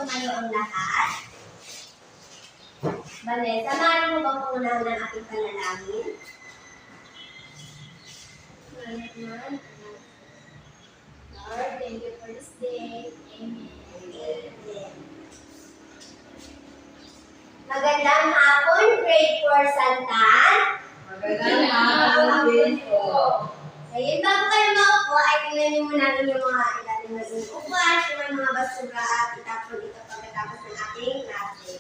tumayo ang lahat. Vanessa, maaari mo bang pangunahan ng ating panalangin? Lord, thank you for this day. Amen. Amen. Magandang hapon, grade 4 Santan. Magandang hapon din po. Ngayon, bago kayo maupo, ay tingnan niyo muna ang inyong mga ilalim na inuupuan, kung may mga basura at itapon ito pagkatapos ng ating klase.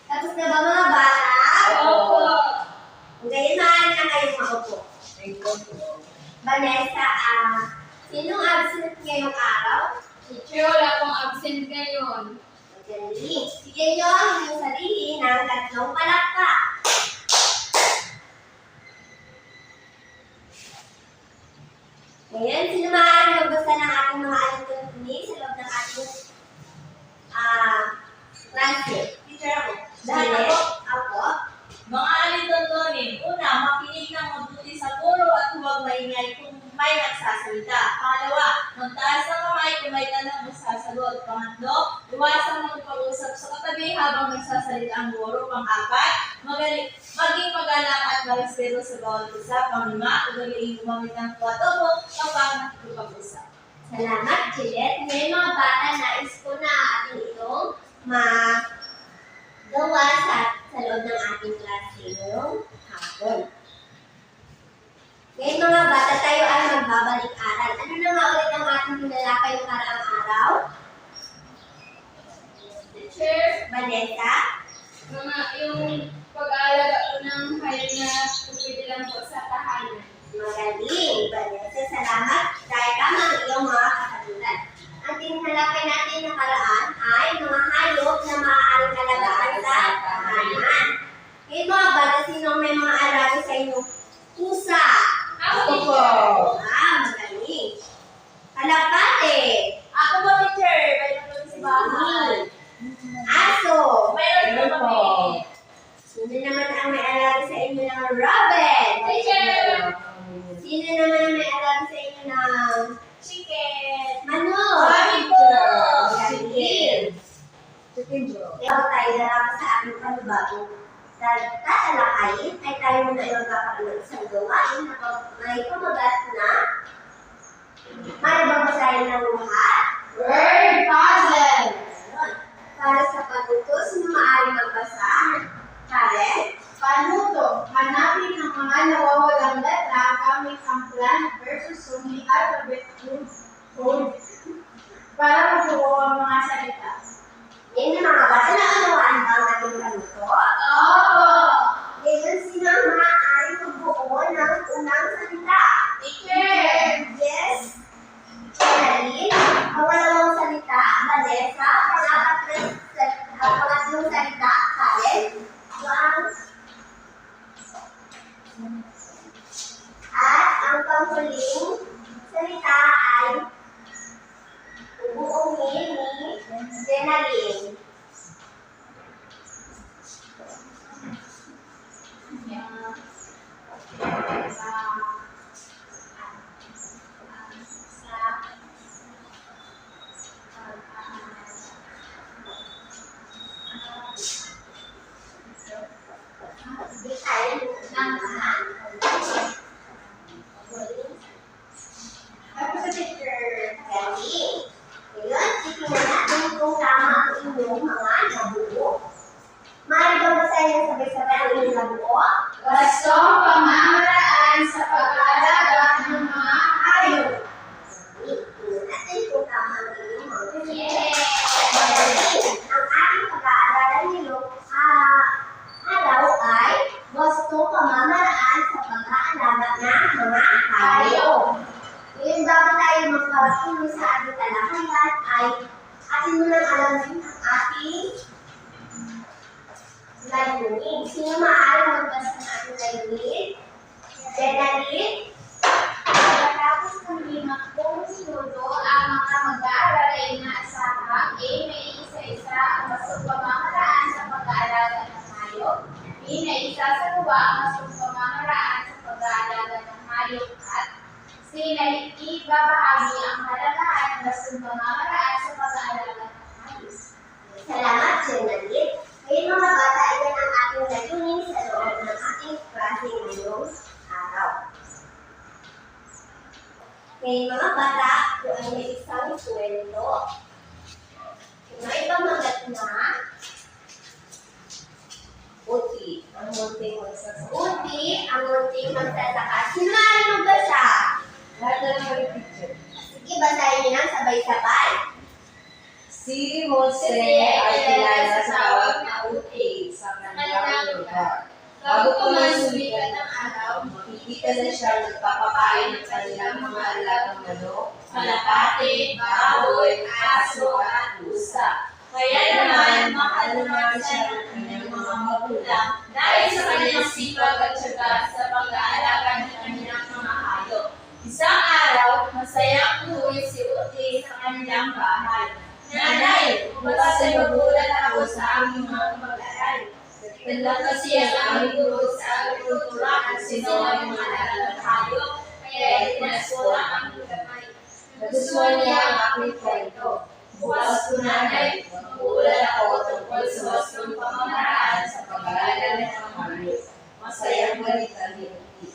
Tapos na ba mga bata? Opo. Ngayon, maaari na kayong maupo. Thank you po. Vanessa, sinong absent ngayong araw? Teacher, wala pong absent ngayon. Magaling. Sige nyo ang inyong sarili ng 3 palakpak. Ngayon, sino maaari magbasa ng ating mga alituntunin sa loob ng ating klase? Teacher ako. Dahil ako. Ako. Mga alituntunin, una, makinig ng mabuti sa turo at huwag maingay kung may nagsasalita. Pangalawa, magtaas ng kamay kung may tanong o sasagot. Pangatlo, iwasan magpag-usap sa katabi habang nagsasalita ang guro. Pang-apat, maging magalang at marespero sa bawat isa. Pang-lima, ugaliin gumamit ng tuwa-tubo kapag nakikipag-usap. Salamat, Juliet. Ngayon mga bata, nais ko na ating itong magawa sa loob ng ating klase ngayong hapon. Ngayon mga bata, tayo ay magbabalik-aral. Ano na nga ulit ang ating pinalakay ng karaang araw? Teacher, Vanessa? yung pag-aalaga po ng hayop na pupwede lang po sa tahanan. Magaling, Vanessa. Salamat dahil tama ang iyong mga kasagutan. Ang tinalakay natin nakaraan ay mga hayop na maaaring alagaan sa tahanan. Ngayon mga bata, sino may mga alaga sa inyong pusa? Ako po. Magaling. Kalapate. Ako po, teacher. Mayroon po si bahay. Aso. Mayroon po kami. Sino naman ang may alaga sa inyo ng rabbit? Teacher! Sino naman ang may alaga sa inyo ng Chicken. manok? Kami po. Magaling. Chicken joe. Bago tayo darapa sa ating panibago, tatalakayin ay tayo muna ay magkakaroon ng isang gawain na may pamagat na marababasahin ng lahat. Word puzzle. Para sa pagtuto, sino maaaring magbasa? Karen? Panuto, hanapin ang mga nawawalang letra gamit ang plan versus sumi alphabet code para mabuo ang mga salita. Yan yung mga bata na unawaan ba ang ating panuto? Opo! Ngayon, sino ang maaaring magbuo ng unang salita? Teacher! Yes? Annalyn? Ang walawang salita, Vanessa? Ang pangatlong salita, Karen? At ang panghuling salita ay ubuongin ni Denalyn. Ako sa teacher. Galing. Ngayon, titingnan natin kung tama ang inyong mga nabuo. Maaari ba basahin ng sabay-sabay ang inyong nabuo? Gustong pamamaraan sa pag-aalaga ng mga hayop. Tingnan natin kung tama ang inyong mga nabuo. Yay! Magaling. Ang ating pag-aaralan ngayong araw ay gustong pamamaraan sa pag-aalaga ng mga hayop. Ngayon, bago tayo magpapatuloy sa ating talakayan, ay atin mo nang alamin ang ating layunin. Sino maaari magbasa ng ating layunin? Denalyn? Pagkatapos ng 5 minuto, ang mga mag-aaral ay inaasahang A. May isa-isa ang masong pamamaraan sa pag-aalaga ng hayop. B. Na isasagawa ang masong pamamaraan sa pag-aalaga ng hayop. At C. Na ibabahagi ang kalagahan ng masong pamamaraan sa pag-aalaga ng hayop. Salamat, Sir Nandit. Ngayon mga bata, iyan ang ating layunin sa loob ng ating klase ngayong araw. Ngayon mga bata, ito ay may isang kwento. May pamagat na Uti, ang munting magsasaka. Uti, ang munting magsasaka. Sino maaaring magbasa? Lahat na lang may picture. Sige, basahin niyo lang sabay-sabay. Si Jose ay kilala sa tawag na Uti sa kanilang lugar. Bago pa man sumikat ang araw, makikita na siya nagpapakain ng kanilang mga alagang manok, kalapate, baboy, aso, at pusa. Kaya naman, mahal naman siya ng kanyang mga magulang dahil sa kanyang sipag at syaga sa pag-aalaga ng kanyang mga hayop. Isang araw, masayang umuwi si Uti sa kanilang bahay. Nanay, bukas ay magulat ako sa aming mga mag-aral. Nagtala kasi ang aming guro sa agrikultura at sinawa yung mga alagang hayop, kaya itinaswa ang aming kamay. Nagustuhan niya ang aking kwento. Bukas ko nanay, magulat ako tungkol sa wastong pamamaraan sa pag-aaral ng mga hayop. Masayang balita ni Uti.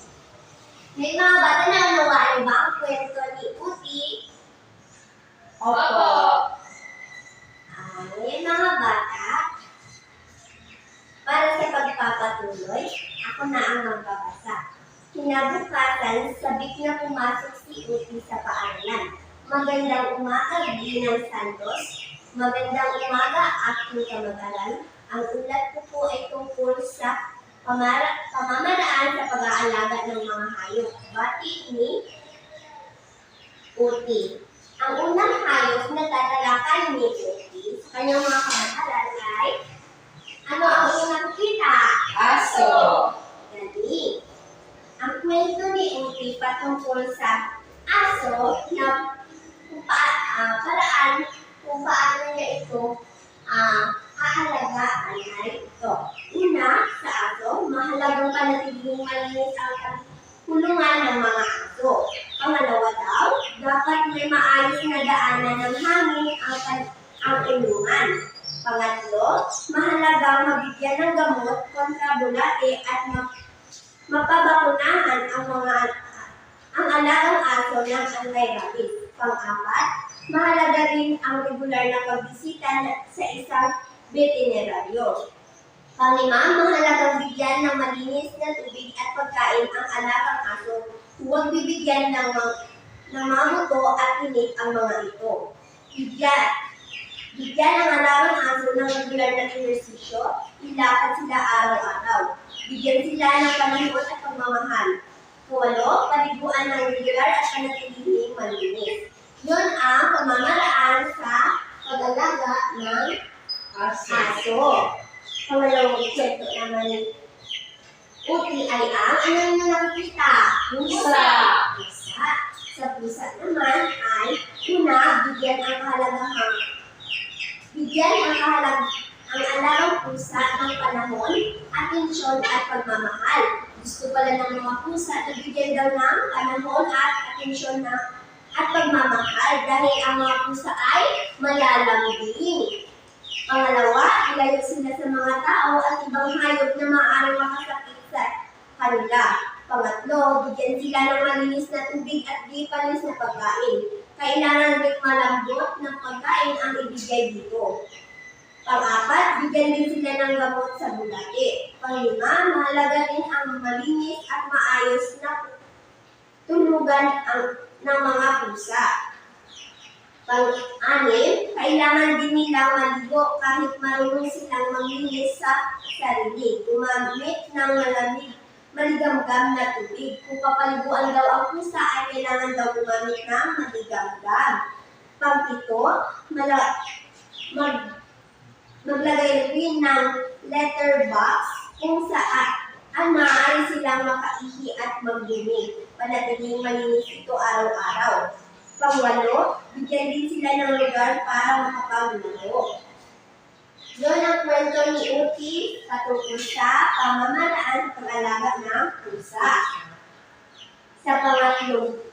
May mga bata na unawaan ba ang kwento ni Uti? Opo. Ngayon mga bata, para sa pagpapatuloy, ako na ang magbabasa. Kinabukasan, sabik na pumasok si Uti sa paaralan. Magandang umaga, Ginang Santos. Magandang umaga, aking kamag-aral. Ang ulat ko po ay tungkol sa pamamaraan sa pag-aalaga ng mga hayop. Bati ni Uti. Ang unang hayop na tatalakay ni Uti sa kanyang mga kamag-aral ay ano ang unang kita? Aso. Gani. Ang kwento ni Uti patungkol sa aso na paraan kung paano niya ito aalagaan ay ito. Una, sa aso, mahalagang panatiling malinis ang kulungan ng mga aso. Pangalawa daw, dapat may maayos na daanan ng hangin ang ulungan. Pangatlo, mahalagang mabigyan ng gamot kontra bulate at mapabakunahan ang alagang aso ng anti-rabies. Pang-apat, mahalaga rin ang regular na pagbisita sa isang veterinaryo. Pang-lima, mahalagang bigyan ng malinis na tubig at pagkain ang alagang aso. Huwag bibigyan ng mga buto at tinik ang mga ito. Bigyan ng alagang aso ng regular na ehersisyo, ilakad sila araw-araw. Bigyan sila ng panahon at pagmamahal. Walo, paliguan ng regular at panatiling malinis. Yun ang pamamaraan sa pag-alaga ng aso. Pangalawang kwento naman ni Uti ay ang anong nakikita? Pusa. Pusa. Sa pusa naman ay una, bigyan ang alagang pusa ng panahon, atensyon at pagmamahal. Gusto pala ng mga pusa na bigyan daw ng panahon at atensyon at pagmamahal dahil ang mga pusa ay malalambing. Pangalawa, ilayo sila sa mga tao at ibang hayop na maaaring makasakit sa kanila. Pangatlo, bigyan sila ng malinis na tubig at di panis na pagkain. Kailangan rin malambot ng pagkain ang ibigay dito. Pang-apat, bigyan din sila ng gamot sa bulate. Pang-lima, mahalaga rin ang malinis at maayos na tulugan ng mga pusa. Pang-anim, kailangan din nilang maligo kahit marunong silang maglinis sa sarili. Gumamit ng maligamgam na tubig. Kung papaliguan daw ang pusa, ay kailangan daw gumamit ng maligamgam. Pang-pito, maglagay rin ng letter box kung saan maaari silang makaihi at magdumi. Panatiling malinis ito araw-araw. Pangwalo, bigyan din sila ng lugar para makapagluto. Yun ang kwento ni Uti patungkol sa pamamaraan sa pag-alaga ng pusa. Sa pangatlong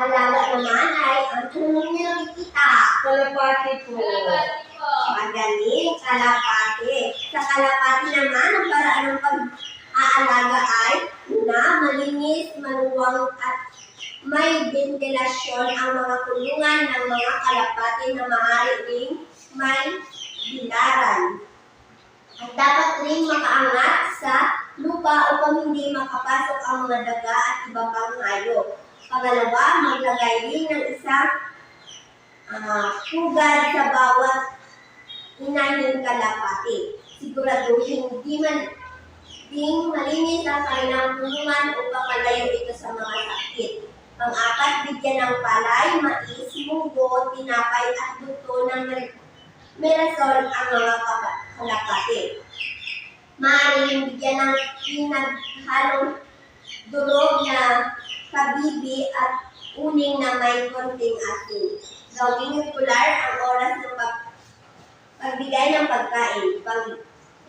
alaga naman ay ang anong nakikita? Kalapati po. Kalapati po. Magaling, kalapati. Sa kalapati naman, ang paraan ng pag-aalaga ay una, malinis, maluwang at may ventilasyon ang mga kulungan ng mga kalapati na maaari ring may bilaran. At dapat rin makaangat sa lupa upang hindi makapasok ang mga daga at iba pang hayop. Pangalawa, maglagay rin ng isang pugad sa bawat inahing kalapati. Siguraduhin ding malinis ang kanilang kulungan upang malayo ito sa mga sakit. Pang-apat, bigyan ng palay, mais, munggo, tinapay at luto ng merasol ang mga kalapati. Maaaring bigyan ng pinaghalong durog na kabibi at uling na may konting asin. Gawing regular ang oras ng pagbigay ng pagkain.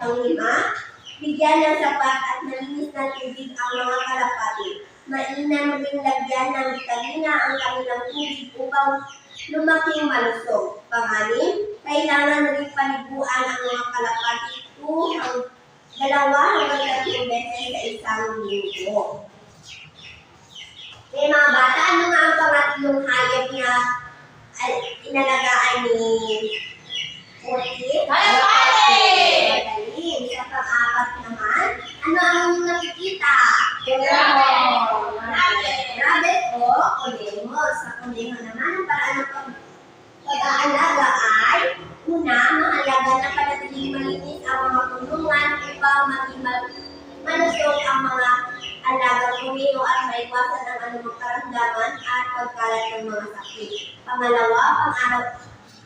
Panglima, bigyan ng sapat at malinis na tubig ang mga kalapati. Mainam ring lagyan ng vitamina ang kanilang tubig upang lumaking malusog. Panganim, kailangan rin paliguan ang mga kalapati 2 hanggang 3 beses sa isang linggo. Mga bata, ano nga ang pangatlong hayop na inalagaan ni Oti? Kalapati! Magaling. Sa pang-apat naman, ano ang inyong nakikita? Rabbit o kuneho. Sa kuneho naman, ang paraan ng pag-aalaga ay una, mahalaga na panatiling malinis ang mga kulungan upang maging malusog ang mga alagang kuneho at maiwasan ang anumang karamdaman at pagkalat ng mga sakit. Pangalawa,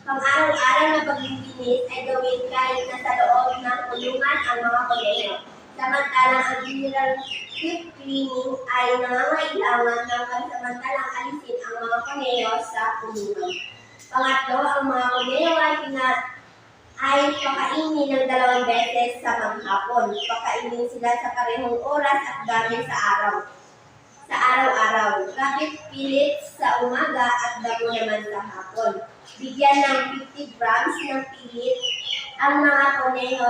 pang-araw-araw na paglilinis ay gawin kahit nasa loob ng kulungan ang mga kuneho. Samantalang ang general deep cleaning ay nangangailangan ng pansamantalang alisin ang mga kuneho sa kulungan. Pangatlo, ang mga kuneho ay pakainin ng 2 beses sa maghapon. Pakainin sila sa parehong oras at dami sa araw-araw. Rabbit pellets sa umaga at damo naman sa hapon. Bigyan ng 50 grams ng pellet ang mga kuneho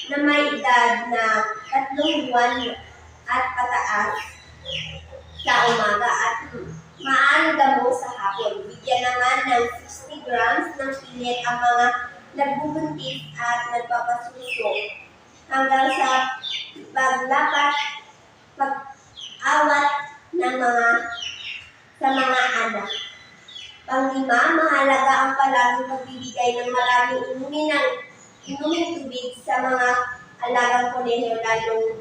na may edad na 3 buwan at pataas sa umaga at maaaring damo sa hapon. Bigyan naman ng 60 grams ng pellet ang mga nagbubuntis at nagpapasuso hanggang sa pag-awat ng sa mga anak. Panglima, mahalaga ang palaging pagbibigay ng maraming inuming tubig sa mga alagang kuneho lalo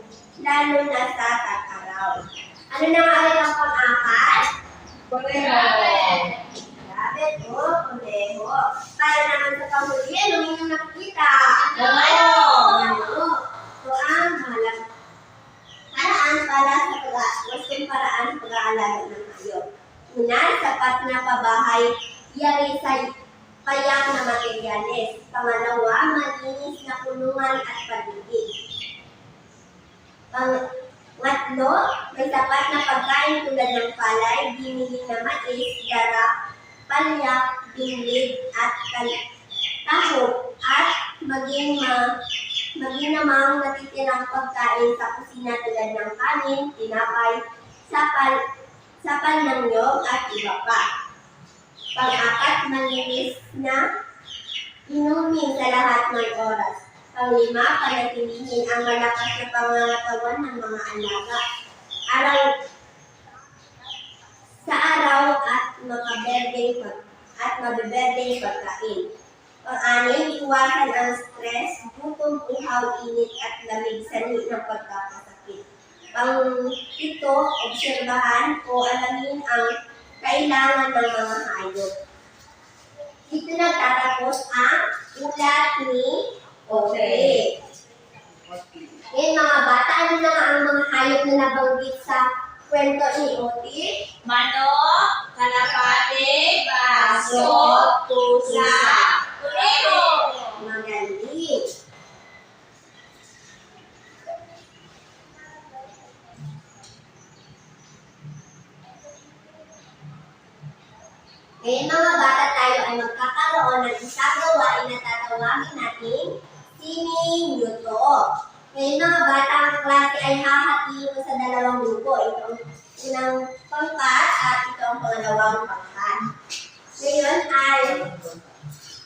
na sa tag-araw. Ano na nga ulit ang pang-apat? Rabbit o kuneho. Para naman sa panghuli, ano yung nakikita? So, ang paraan para sa paraan sa pag-aalaga ng hayop. Una, sapat na pabahay, yari sa payang na materyales. Pangalawa, malinis na kulungan at paligid. Pangatlo, may sapat na pagkain tulad ng palay, binili na mais, dara, palyak, binlig, at taho, at maging namang natitirang pagkain sa kusina tulad ng kanin, tinapay, sapal ng niyog, at iba pa. Pang-apat, malinis na inumin sa lahat ng oras. Panglima, panatilihin ang malakas na pangangatawan ng mga alaga. Sa araw at mabiberdeng pagkain. Pang-anim, iwasan ang stress, gutom, uhaw, init at lamig sanhi ng pagkakasakit. Pang-ito, obserbahan o alamin ang kailangan ng mga hayop. Dito nagtatapos ang ulat ni Oti. Ngayon mga bata, ano na nga ang mga hayop na nabanggit sa kwento ni Oti? Manok, kalapati, baso, pusa, kuneho. Magaling. Ngayon mga mga bata, tayo ay magkakaroon ng isang gawain na tatawagin natin sininyuto. Ngayon mga bata, ang klase ay hahatiin ko sa dalawang grupo. Ito ang unang pangkat at ito ang pangalawang pangkat. Ngayon ay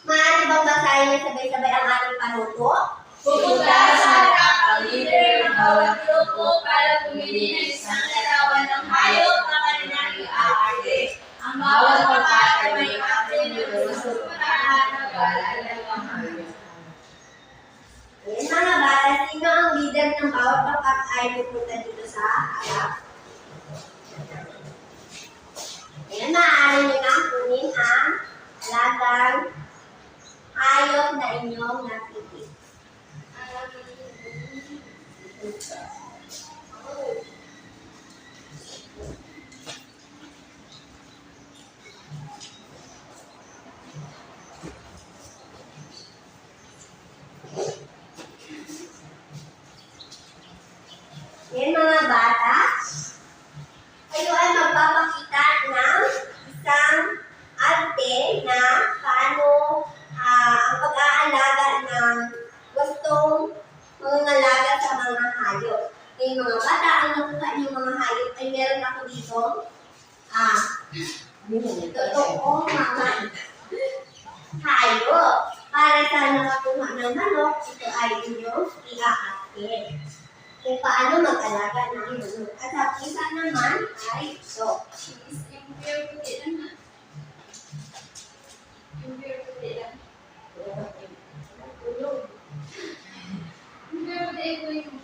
maaari bang basahin na sabay-sabay ang ating panuto? Pupunta sa harap ang leader ng bawat grupo para pumili ng isang larawan ng hayop na kanilang iaarte. Ang bawat pakat ay may attribute sa sumunaan na paalala ng hayop. Ngayon mga bata, sino ang leader ng bawat pangkat ay pupunta dito sa harap? Ngayon maaari nyo nang kunin ang alagang hayop na inyong napili. Yan mga bata, kayo ay magpapakita ng isang arte na paano ang pag-aalaga ng gustong mangangalaga sa mga hayop. Yung mga bata, ang nakuha niyo mga hayop ay meron ako dito. Totoong mga hayop. Para sa nakakuha ng manok, ito ay inyong iaakit. Kung paano mag-alaga ng manok. At sa isa naman ay ito. Impure puti lang ha. Impure puti lang. Impure puti ko yung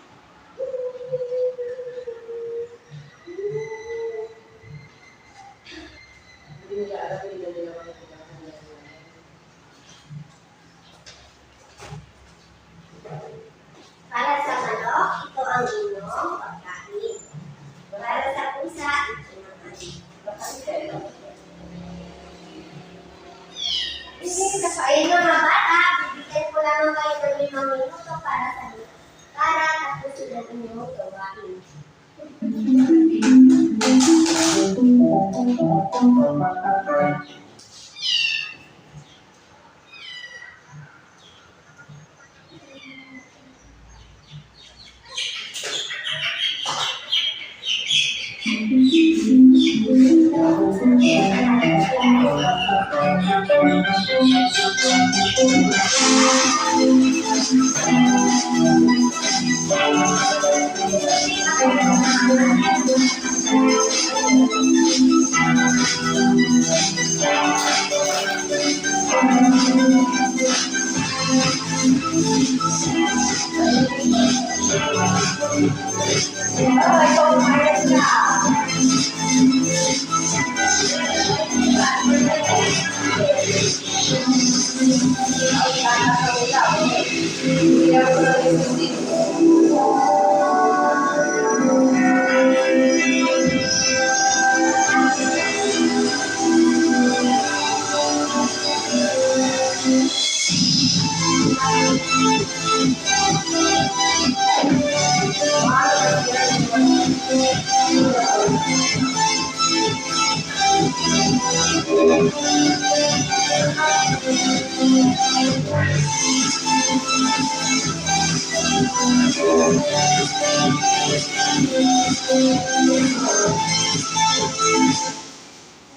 Para sa manok, ito ang inyong pagkain. Para sa pusa, ito naman. Ayun mga bata, bibigyan ko lang kayo ng 5 minuto para tapusin ang inyong gawain.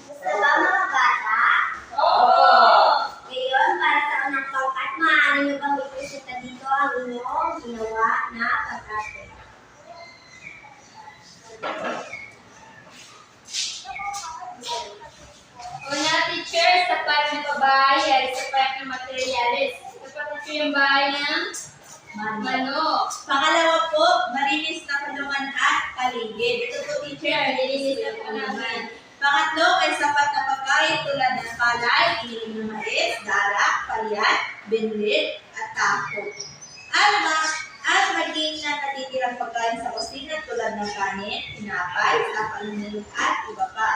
Gusto ba mga bata? Ngayon, para sa unang pangkat, maaari nyo bang ipresenta dito ang inyong ginawa na pagkate? una, teacher, sapat na pabahay ay sapat na materialis. Sapat na yung bahay ng manok. Pangalawa po, malinis na kulungan at paligid. Ito po, teacher, malinis na kulungan. Pangatlo, ay sapat na pagkain tulad ng palay, iniling na mais, darak, palyan, binlit, at tapo. At maging na natitirang pagkain sa kusina tulad ng kanin, tinapay, sapalunin, at iba pa.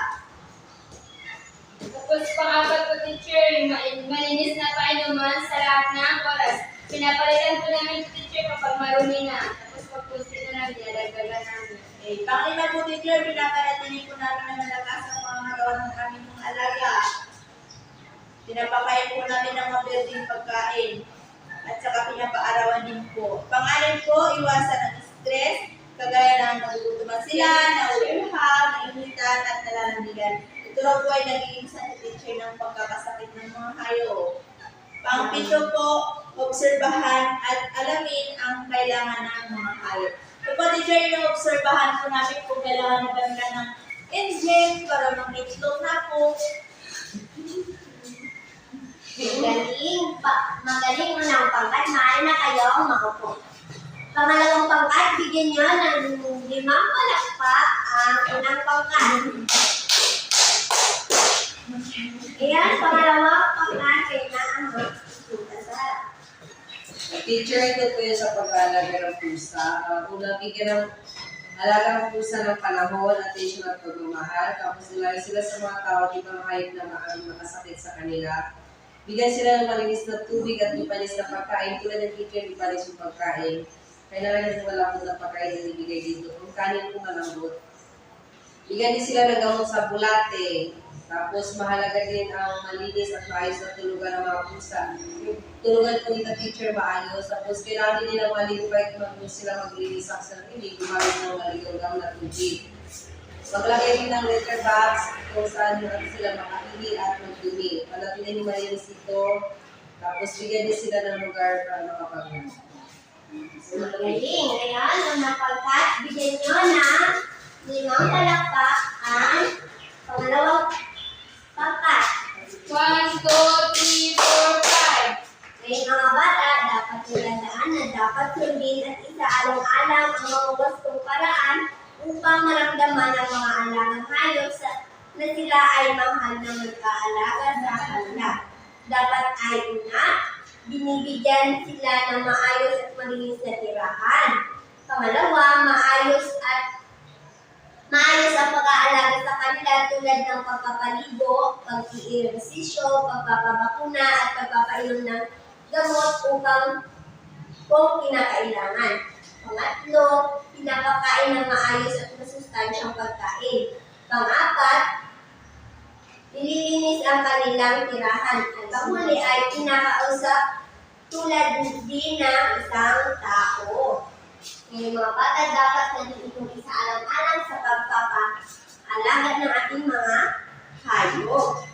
Tapos pang-apat po, teacher, malinis na painuman sa lahat ng oras. Pinapalitan po namin po, teacher, kapag marumi na. Tapos pag pusti ko na, dinadagdagan namin. Okay, panglima po, teacher, pinapanatili po namin na malakas ang pangangarawan ng aming mga alaga. Pinapakain po namin ng maberdeng pagkain. At saka pinapaarawan din po. Pangalan po, iwasan ang stress, kagaya ng nagugutuman sila, nauuluhan, nainitan, at nalalambigan. Ito raw po ay nagiging teacher ng pagkakasakit ng mga hayop. Pang-pito po, obserbahan at alamin ang kailangan ng mga hayop. Kapag teacher, ino-obserbahan po namin kung kailangan na ganda ng engine para mag-itlog na po. Magaling mo ng pangkat, maaari na kayo makupo. Pangalawang pangkat, bigyan nyo ng 5 palakpak ang unang pangkat. Ayan, pangalawang pangkat, kaya na ang magsusuta. Teacher, ito po yun sa pag-aalaga ng pusa. Kung nabigyan ng alaga ng pusa ng panahon, attention at pagmamahal, tapos nilagay sila sa mga tao, di ba kahit na maaaring makasakit sa kanila. Bigyan sila ng malinis na tubig at lipanis na pagkain. Tulad ng teacher, lipanis yung pagkain. Kailangan yung malambot na pagkain na ibigay dito. Kung kanin po malambot. Bigyan din sila ng gamot sa bulate. Tapos mahalaga din ang malinis at maayos na tulugan ng mga pusa. Tulugan po nito teacher maayos. Tapos kailangan din nila maligo kahit kung sila maglinis sa sarili. Gumamit ng maligaw na tubig. Maglagay din ng litter box kung saan sila makahili at magdumi. Palagyan yung malinis ito. Tapos bigyan din sila ng lugar para makapagod. Magaling. Ayan, unang pangkat, bigyan nyo ng 5 palakpak ang pangalawang pangkat. 1, 2, 3, 4, 5. Ngayon mga bata, dapat nilandaan na dapat sundin at isaalang-alang ang mga wastong paraan upang maramdaman ng mga alagang hayop na sila ay mahal na magkaalaga sa kanila. Dapat ay una, binibigyan sila ng maayos at malinis na tirahan. Pangalawa, maayos ang pag-aalaga sa kanila tulad ng pagpapaligo, pag-i-ehersisyo, pagpapabakuna at pagpapainom ng gamot kung kinakailangan. Pangatlo, pinapakain ng maayos at masustansyang pagkain. Pang-apat, nililinis ang kanilang tirahan. At panghuli ay pinakausap tulad din ng isang tao. Ngayon mga bata, dapat nandito isaalang-alang sa pagpapaalagad ng ating mga hayop.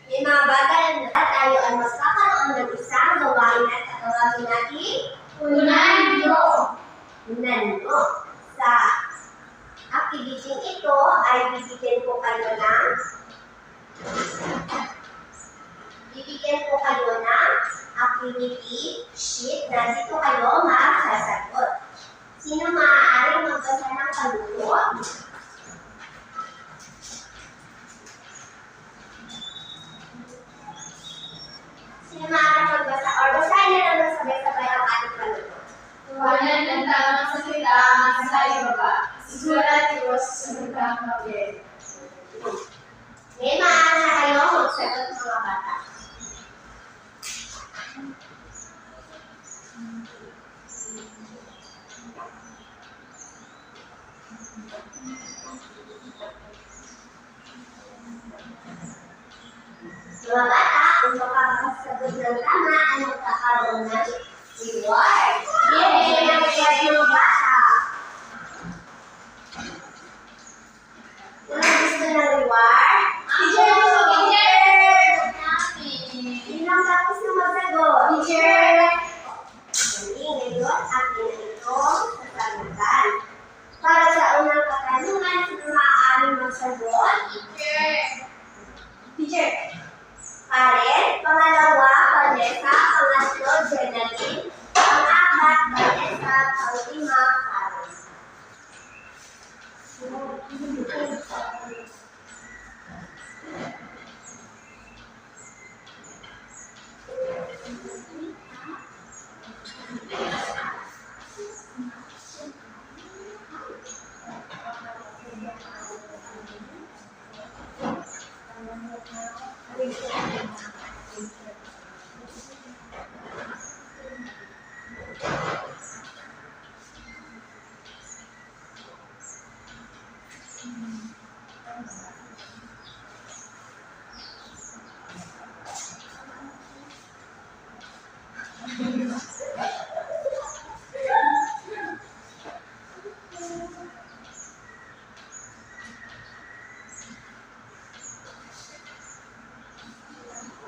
Ngayon mga bata, tayo ay magkakaroon ng isang gawain at tatawagin natin Unando. Unando. Sa activity ito ay bibigyan ko kayo ng activity sheet na dito kayo magsasagot. Sino maaaring magbasa ng palulot? Sino maaaring magbasa? Or basahin na lang sabay-sabay ang ating palulot. Tuwanan ng tamang salita ang sa ibaba. Sigurat iwas sa salitang mabiyay. May maaari na kayo magsagot mga bata. Mga bata, kung makakasagot ng tama, ay magkakaroon ng reward. Yay! Ang reward mga bata. Ano gusto ng reward? Teacher! Ilang tapos na magsagot? Teacher! Ngayon, akin na itong sasagutan. Para sa unang katanungan, sino maaaring magsagot? Teacher! Karen, pangalawa, Vanessa, pangatlo, Jenaline, pang-apat, Vanessa, pang-lima, Karen.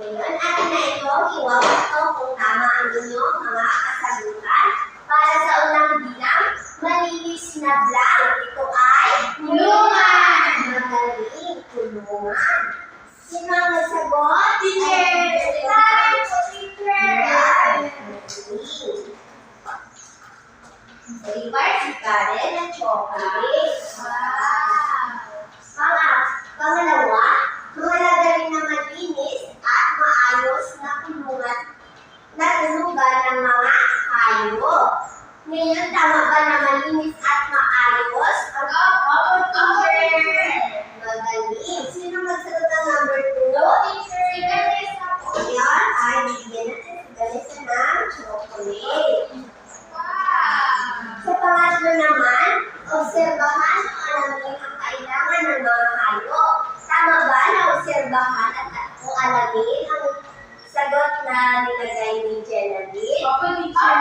Ngayon, atin na itong iwawasto kung tama ang inyong mga kasagutan. Para sa unang bilang, malinis na blank. Ito ay Tulungan. Magaling, tulungan. Sino ang nagsagot? Teacher. Ay, Teacher. River, si Karen at chocolate. Pangalawa, mahalaga rin na malinis at maayos na tulugan ng mga hayop. Ngayon, tama ba na malinis at maayos? Opo, teacher. Magaling. Sino magsagot ng number 2? Teacher, igalis ako. Yan ay bigyan natin si Vanessa ng chocolate. Sa pangatlo naman, obserbahan at alamin ang kailangan ng mga hayop. Tama ba na obserbahan at alamin ang sagot na nilagay ni Genevieve? Opo, teacher.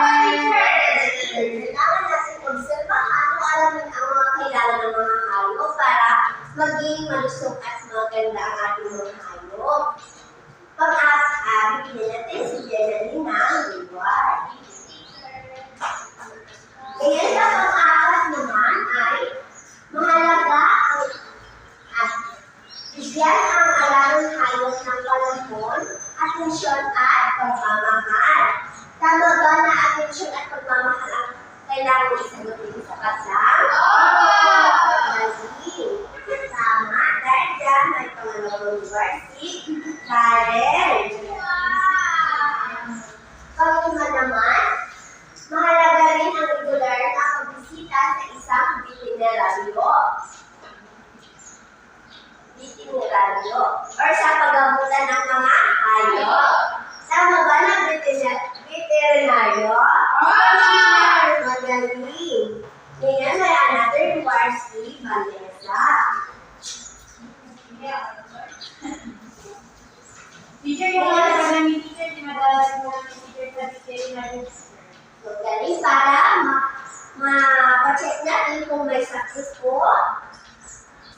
Kailangan natin obserbahan o alamin ang mga kailangan ng mga hayop para maging malusog at maganda ang ating mga hayop. Pang-apat, bigyan natin si Genevieve ng reward. Kaya sa pang-apat naman ay mahalaga at bigyan ang alarong hayop ng panahon, atensyon at pagmamahal. Tama ba na atensyon at pagmamahal ang kailangan isagot dito sa katlang? Magaling. Tama. Dahil dyan may pangalawang verse si Karen. Pang-lima naman, mahalaga rin ang regular na pagbisita sa isang veterinaryo or sa paggamutan ng mga hayop. Tama ba na veterinaryo? Magaling. Ngayon, may another reward si Vanessa. Teacher, yung mga namin teacher, tinadala mo namin teacher sa veterinary. Magaling para ma-check natin kung may success po.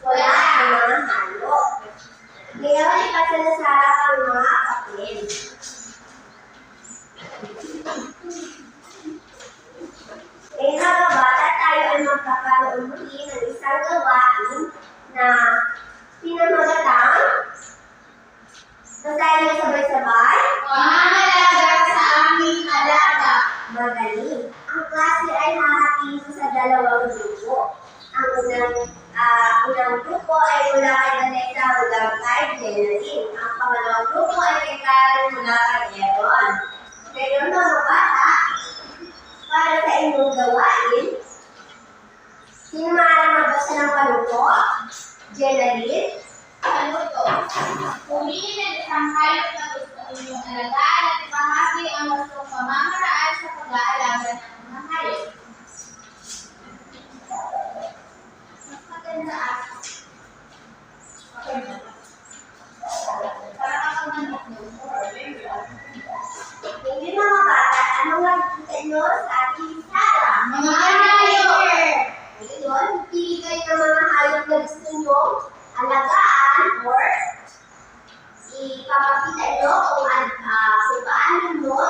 Wala ang mga hayop. Ngayon, ipasalasarap ang mga papel. Ngayon mga bata, tayo ay magkakaroon muli ng isang gawain na pinamagatang. Basahin niyo sabay-sabay. Pangangalaga sa aming alaga. Magaling. Ang klase ay hahatiin sa dalawang grupo. Ang unang grupo ay mula kay Vanessa mula kay Jeneline. Ang pangalawang grupo ay kay Karen mula kay Eron. Ngayon mga bata, para sa inyong gawain, sino maaaring magbasa ng panuto? Jeneline? Ano to? Pumili ng isang hayop na gusto ninyong alagaan at ibahagi ang wastong pamamaraan sa pag-aalaga ng mga hayop. Mas maganda ako. Para ako manok. Hindi mga bata, anong nakikita nyo sa ating sala? Mga hayop! Ngayon, pili kayo ng mga hayop na gusto nyo alagaan or ipapakita nyo kung paano nyo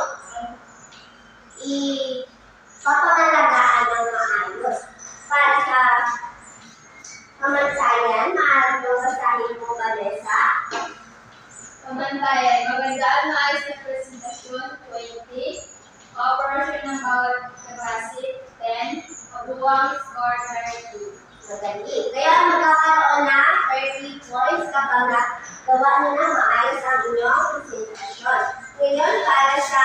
ipapangalagaan ng maayos. Para sa pamantayan, maaaring nyo basahin po, Vanessa. Pamantayan, magandaan maayos na presentasyon, 20. Operasyon ng bawat kapasit, 10. Pagbuwang score, 32. Magaling. Kaya magkakaroon na 30 points kapag nagawa nyo na maayos ang inyong presentasyon. Ngayon, para sa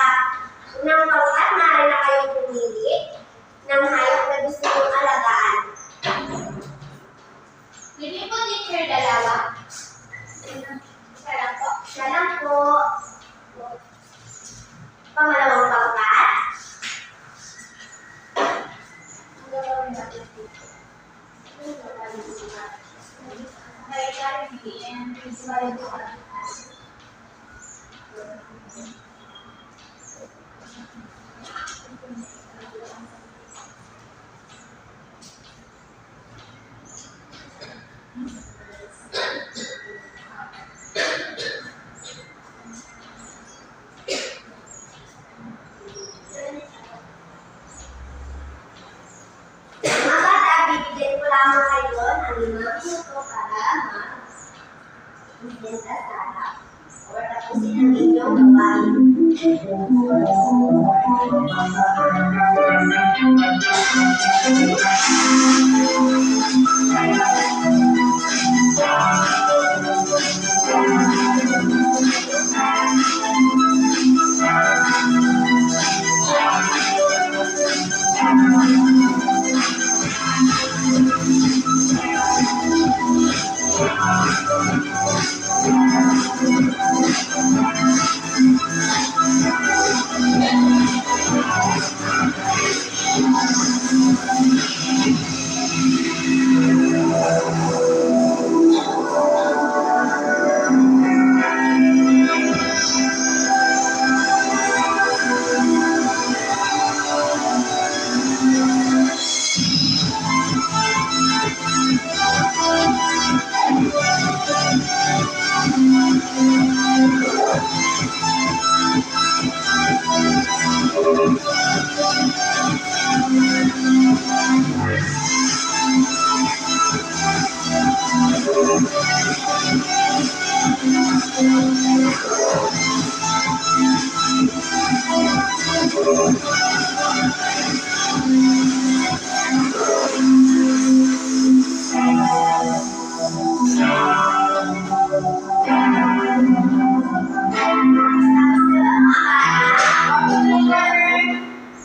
unang pangkat, maaari na kayong pumili ng hayop na gusto nyong alagaan. Pwede po teacher dalawa. Siya lang po. Pangalawang pangkat. ayusin ang inyong gawain.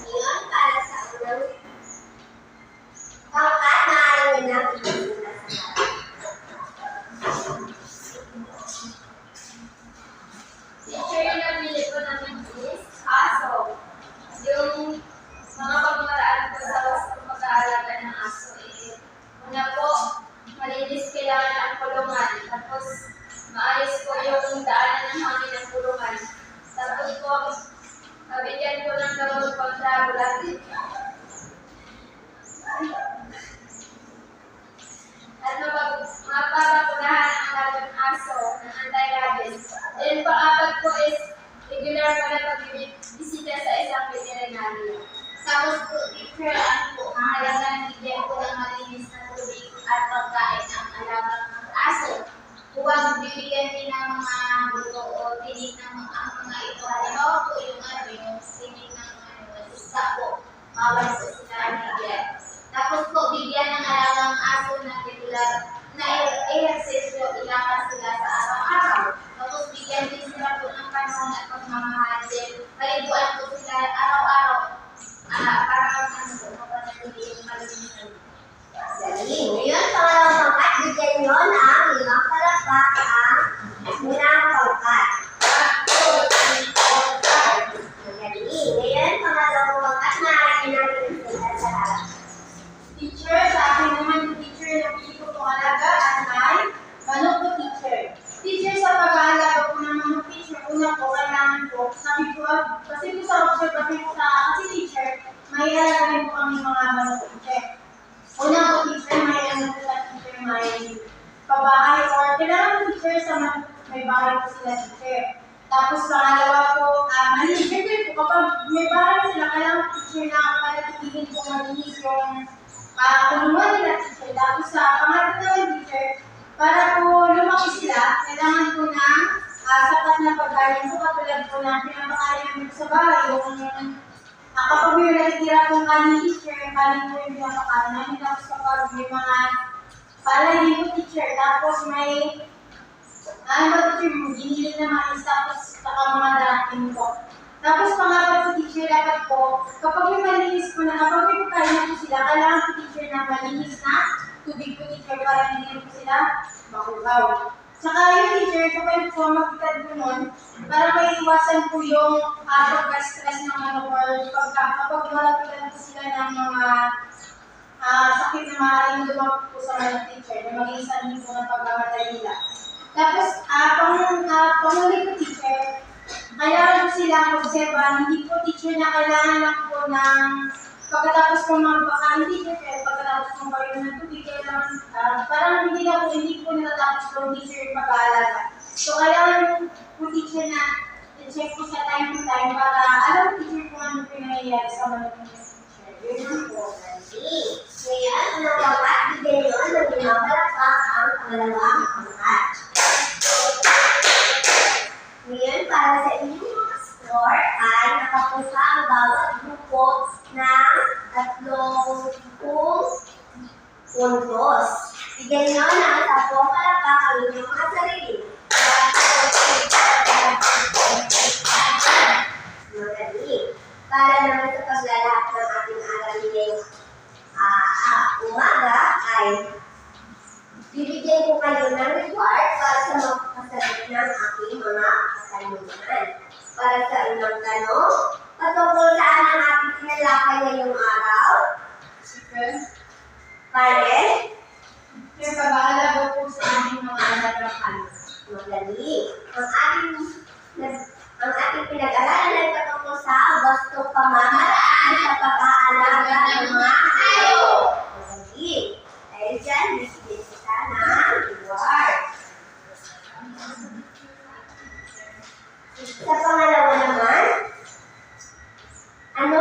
Ngayon, para sa unang pangkat, maaari na ipagsimula sa harap. Teacher, yung napili ko naman is aso. Yung mga pagmaraan ko sa pag-aalaga ng aso una po, malinis kailangan ang kulungan. Tapos, maayos po yung daanan ng hangin ng kulungan. Tapos po, mabigyan po ng gamot kontra bulati. At mapapapunahan ang alagang aso ng anti-rabies. And pang-apat po is regular po na pagbibisita sa isang veterinaryo. Tapos po, teacher, ano po, mahalagang bigyan po ng malinis na tubig at pagkain ang alagang aso. Huwag bibigyan din ng mga buto o tinig ng mga ito. Halimbawa po yung tinig ng isda po. Bawal po sila bigyan. Tapos po, bigyan ng alagang aso ng regular na ehersisyo, ilakas sila sa araw-araw. Tapos bigyan din sila po ng panahon at pagmamahal din. Paliguan po sila araw-araw para mapanatili yung kalinisan. Ngayon, pangalawang pangkat, bigyan nyo ng limang palakpak ang unang pangkat. Ngayon, pangalawang pangkat, maaari natin sila sa harap. Teacher, sa akin naman yung teacher na pili ko pong alagaan ay manok po, teacher. Teacher, sa pag-aalaga po ng manok, teacher, una po, kailangan po, sabi ko, kasi po sa observation ko kasi teacher, may alagawin po kami mga manok, teacher. Una po, teacher, may ano po sa teacher, may pabahay or kailangan po, teacher, sa manok, may bahay po sila, teacher. Tapos pangalawa po, malinis. Siyempre po, kapag may bahay sila, kailangan po, teacher, na palatigin po malinis yung kulungan nila, teacher. Tapos sa pangatlo naman, teacher, para po lumaki sila, kailangan po ng sapat na pagkain po, katulad po ng pinapakain namin sa bahay. Yung kapag may natitira pong kanin, teacher, yung kanin po yung pinapakain namin. Tapos kapag may mga palay po, teacher, tapos may teacher, ginilin na mais, tapos saka mga darating po. Tapos pangapat po, teacher, dapat po, kapag may malinis po na, kapag may pagkain na po sila, kailangan po, teacher, na malinis na tubig po, teacher, para hindi po sila makugaw. Saka yung teacher, kapag po magkitad po nun, para maiiwasan po yung pagka-stress ng manok or kapag malapit po sila ng mga sakit na maaaring lumapit po sa manok, teacher, na maging sanhin po ng pagkamatay nila. Tapos, panghuli po, teacher, kailangan po silang observan, hindi po, teacher, na kailangan lang po ng pagkatapos po magpakain, teacher, pero pagkatapos po magpakain ng tubig, kailangan, parang hindi po natatapos po, teacher, yung pag-aalaga. So, kailangan po, teacher, na check po sa time to time para alam po, teacher, kung ano po yung nangyayari sa mga teacher. Yun po. Ngayon, unang pangkat, bigyan nyo ng limang palakpak ang pangalawang pangkat. Ngayon, para sa inyong mga score ay nakakuha ang bawat grupo ng 30 puntos. Bigyan nyo ng 10 palakpak ang inyong mga sarili. Madali. Para naman sa paglalahat ng ating aral ngayong umaga ay bibigyan ko kayo ng reward para sa magpasagot ng aking mga katanungan. Para sa unang tanong, patungkol saan ang ating tinalakay ngayong araw? Pare? Sir, pag-aalaga po sa aming mga anak ng ano. Madali. Ang ating pinag-aralan ay patungkol sa wastong pamamaraan sa pag-aalaga ng mga hayop. Madali. Dahil dyan, bibigyan kita ng reward. Sa pangalawa naman, ano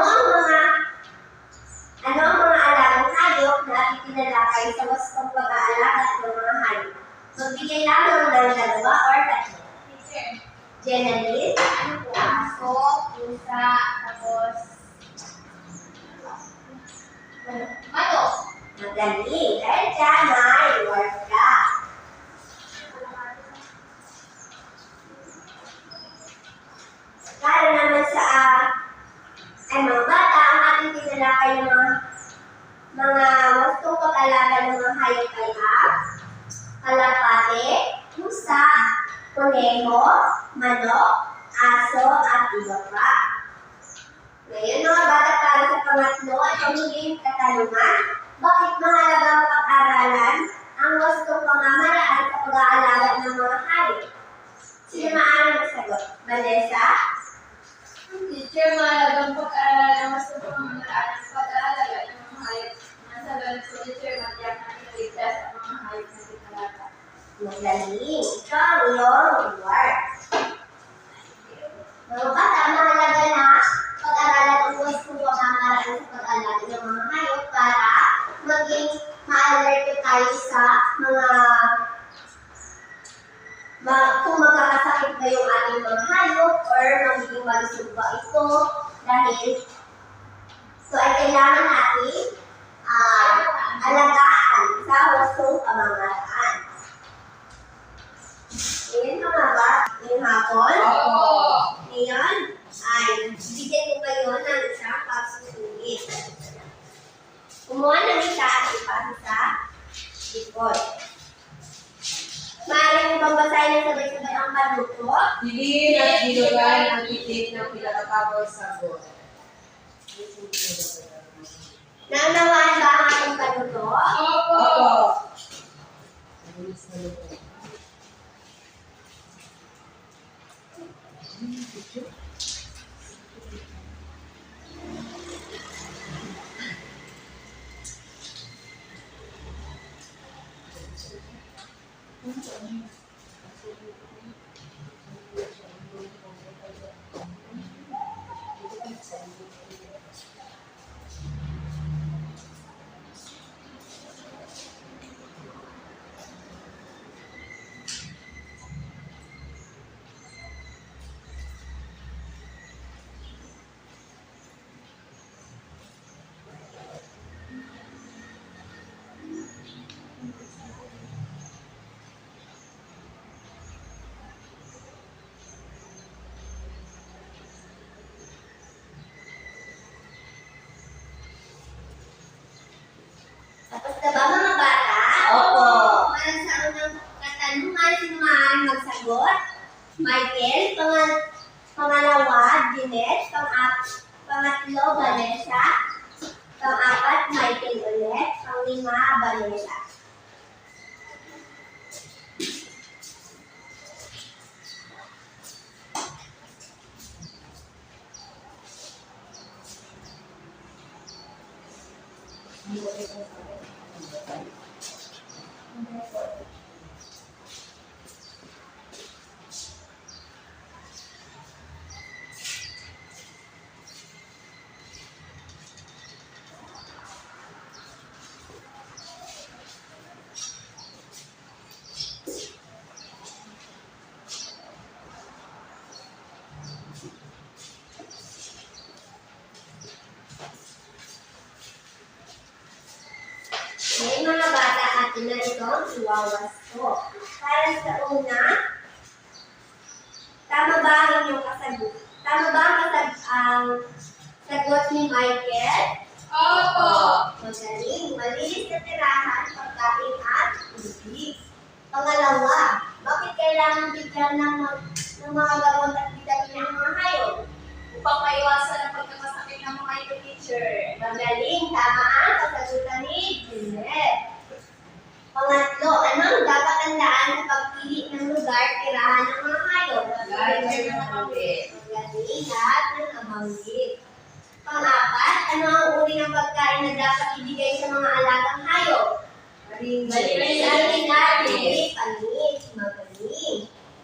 ang mga alagang hayop na ating tinalakay sa wastong pag-aalaga ng mga hayop? Magbigay lamang ng 2 or 3. Teacher, Jenaline, ano po? Aso, pusa, tapos... Manok. madali. Dahil dyan, may reward ka. Para naman sa mga bata, ang ating tinalakay ng mga wastong pag-alaga ng mga hayop ay kalapate, pusa, kuneho, manok, aso, at iba pa. Ngayon mga bata, para sa pangatlo at pamiging katanungan, bakit mahalaga ang pag-aralan ang wastong pamamaraan sa pag-aalaga ng mga hayop? Sino maaaring magsagot? Vanessa? Teacher, mahalagang pag-aaralan ang mas pamamaraan sa pag-aalaga ng mga hayop. Nasa ganun po, teacher, matiyak na iligtas ang mga hayop na tinalaga. Magaling. Ito ang iyong reward. Mga bata, mahalaga na pag-aralan ang wastong pamamaraan sa pag-aalaga ng mga hayop para maging ma-alert tayo sa kung magkakasakit ba yung ating mga hayop or magiging malusog ba ito dahil ito ay kailangan natin alagaan sa wastong pamamaraan. Ngayon mga ba, ngayong hapon, ngayon ay bigyan ko kayo ng isang pagsusulit. Kumuha ng isa at ipasa sa likod. Maaaring mo bang basahin ng sabay-sabay ang panuto? Dilin at dilugan ang titik ng pinakatapos sagot. Naunawaan ba ang ating panuto? Opo. Tapos na ba mga bata? Opo. Para sa unang katanungan, sino maaaring magsagot? Michael, pangalawa, Jeanette, pangatlo, Vanessa, pang-apat, Michael ulit, pang-lima, Vanessa. nagwawasto. Para sa una, tama ba ang inyong kasagot? Tama ba ang sagot ni Michael? Opo. Magaling. Malinis na tirahan, pagkain at tubig. Pangalawa, bakit kailangan bigyan ng mga gamot at vitamin ng mga hayop? Upang maiwasan ang pagkakasakit ng mga ito, teacher. Magaling. Tama ang kasagutan ni Jeanette. Pangatlo, anong dapat tandaan sa pagpili ng lugar tirahan ng mga hayop? Lahat ng nabanggit. Magaling. Lahat ng nabanggit. Pang-apat, ano ang uri ng pagkain na dapat ibigay sa mga alagang hayop? Magaling. Panis. Magaling.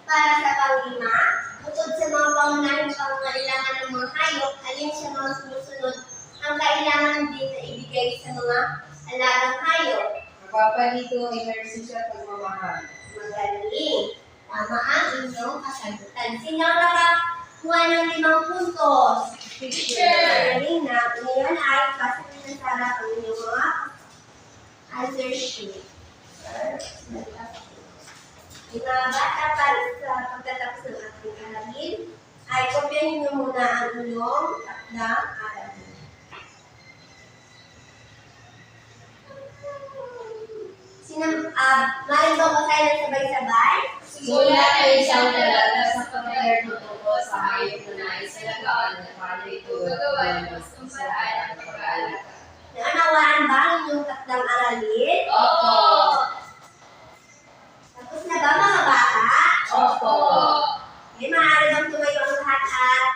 Para sa panglima, bukod sa mga pangunahing pangangailangan ng mga hayop, alin sa mga sumusunod ang kailangan din na ibigay sa mga alagang hayop? Mapapalito, ehersisyo, pagmamahal. Magaling. Tama ang inyong kasagutan. Sino ang nakakuha ng 5 puntos? Teacher! Magaling na. Ngayon ay pasagot na sa harap ang inyong mga answer sheet. Yung mga bata para sa pagtatapos ng ating aralin, ay kopyahin niyo muna ang inyong takdang aralin. Maring ba ko tayo ng sabay-sabay? Sulat ay isang talata sa pamayaran tungkol sa hayop na nais sa lagaan at paano ito gagawa ng mas paraan ng pag-aalaga. Naunawaan ba ang inyong takdang aralin? Opo! Tapos na ba mga bata? Opo! May maaari bang tumayo ang lahat at